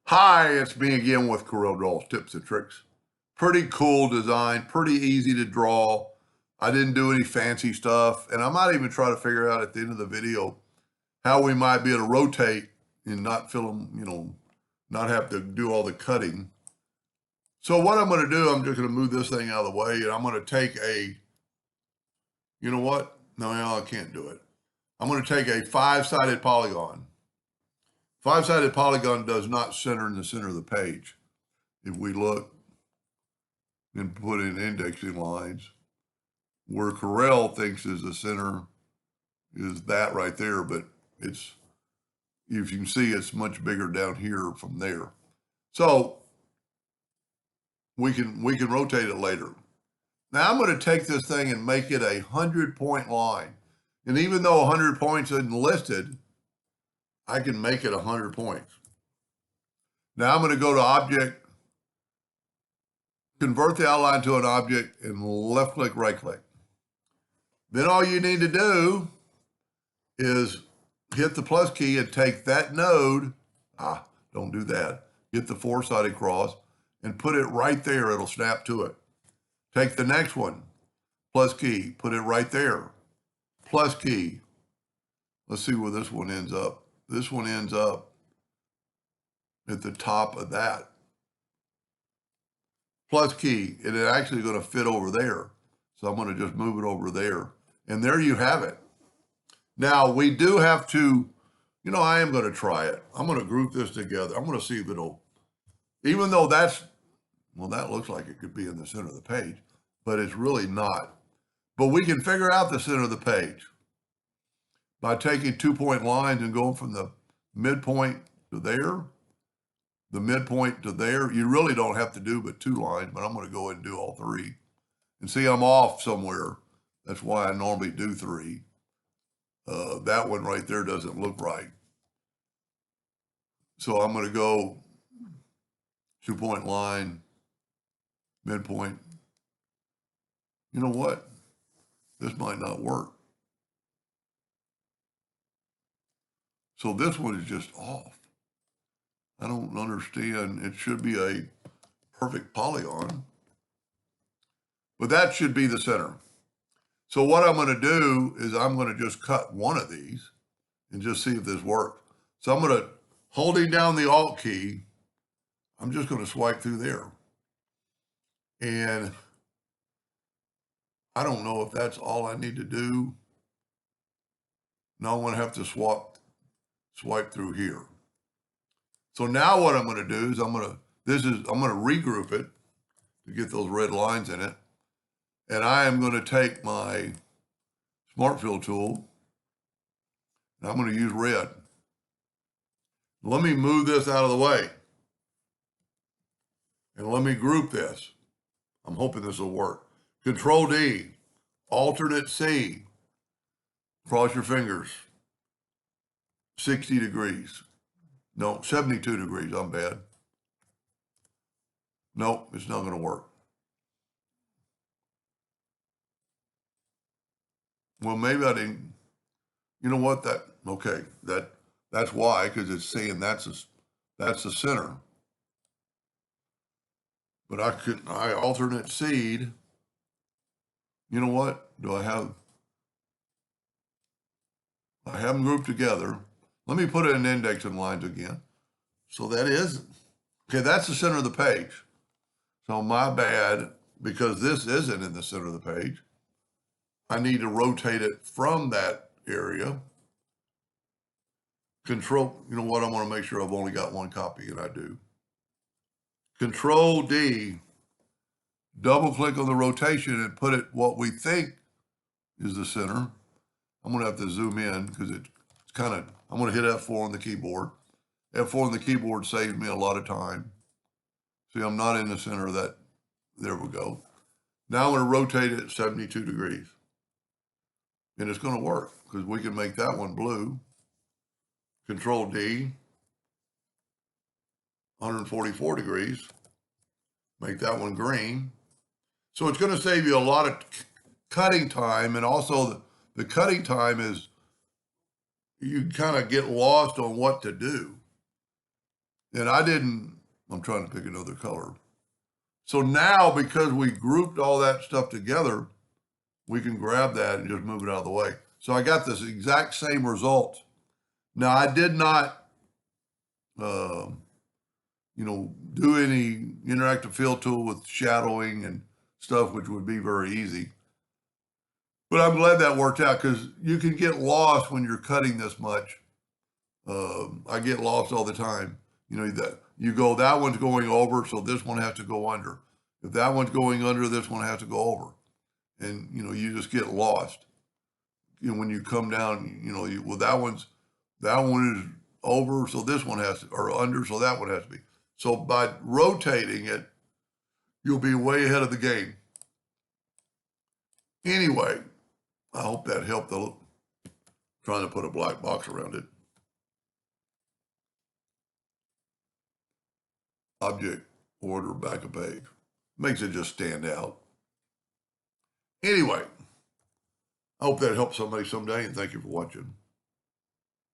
Hi, it's me again with Corel Draws Tips and Tricks. Pretty cool design, pretty easy to draw. I didn't do any fancy stuff, and I might even try to figure out at the end of the video how we might be able to rotate and not fill them, not have to do all the cutting. So what I'm going to do, I'm just going to move this thing out of the way, and I'm going to take you know what? No, I can't do it. I'm going to take a five-sided polygon. Five-sided polygon does not center in the center of the page. If we look and put in indexing lines, where Corel thinks is the center is that right there, but it's, if you can see, it's much bigger down here from there. So we can rotate it later. Now I'm going to take this thing and make it 100-point line. And even though 100 points isn't listed, I can make it 100 points. Now I'm going to go to Object, convert the outline to an object, and left click, right click. Then all you need to do is hit the plus key and take that node, don't do that, get the four-sided cross and put it right there. It'll snap to it. Take the next one, plus key, put it right there, plus key. Let's see where this one ends up. This one ends up at the top of that. Plus key, and it's actually going to fit over there. So I'm going to just move it over there. And there you have it. Now we do have to, I am going to try it. I'm going to group this together. I'm going to see if it'll, even though that looks like it could be in the center of the page, but it's really not. But we can figure out the center of the page by taking 2-point lines and going from the midpoint to there, the midpoint to there. You really don't have to do but 2 lines, but I'm going to go ahead and do all 3. And see, I'm off somewhere. That's why I normally do 3. That one right there doesn't look right. So I'm going to go 2-point line, midpoint. You know what? This might not work. So this one is just off. I don't understand. It should be a perfect polygon, but that should be the center. So what I'm going to do is I'm going to just cut one of these and just see if this works. So I'm going to, holding down the Alt key, I'm just going to swipe through there. And I don't know if that's all I need to do. Now I'm going to have to swipe through here. So now what I'm going to do is I'm going to regroup it to get those red lines in it. And I am going to take my Smart Fill tool, and I'm going to use red. Let me move this out of the way. And let me group this. I'm hoping this will work. Control D, alternate C, cross your fingers, 60 degrees. No, 72 degrees, I'm bad. Nope, it's not going to work. Well, maybe I didn't, you know what, that's why, because it's saying that's the center. But I alternate seed. You know what? I have them grouped together. Let me put it in indexing lines again. So that is, okay, that's the center of the page. So my bad, because this isn't in the center of the page. I need to rotate it from that area. Control, you know what? I want to make sure I've only got one copy, and I do. Control D, double click on the rotation and put it what we think is the center. I'm going to have to zoom in because it's kind of, I'm going to hit F4 on the keyboard. F4 on the keyboard saves me a lot of time. See, I'm not in the center of that. There we go. Now I'm going to rotate it 72 degrees. And it's going to work because we can make that one blue. Control D, 144 degrees. Make that one green. So it's going to save you a lot of cutting time, and also the cutting time is, you kind of get lost on what to do. And I'm trying to pick another color. So now, because we grouped all that stuff together, we can grab that and just move it out of the way. So I got this exact same result. Now, I did not, do any interactive fill tool with shadowing and stuff, which would be very easy. But I'm glad that worked out, because you can get lost when you're cutting this much. I get lost all the time. That you go, that one's going over, so this one has to go under. If that one's going under, this one has to go over. And, you just get lost. When you come down, well, that one is over, so this one has to, or under, so that one has to be. So by rotating it, you'll be way ahead of the game. Anyway, I hope that helped. Trying to put a black box around it. Object, order, back of page. Makes it just stand out. Anyway, I hope that helps somebody someday, and thank you for watching.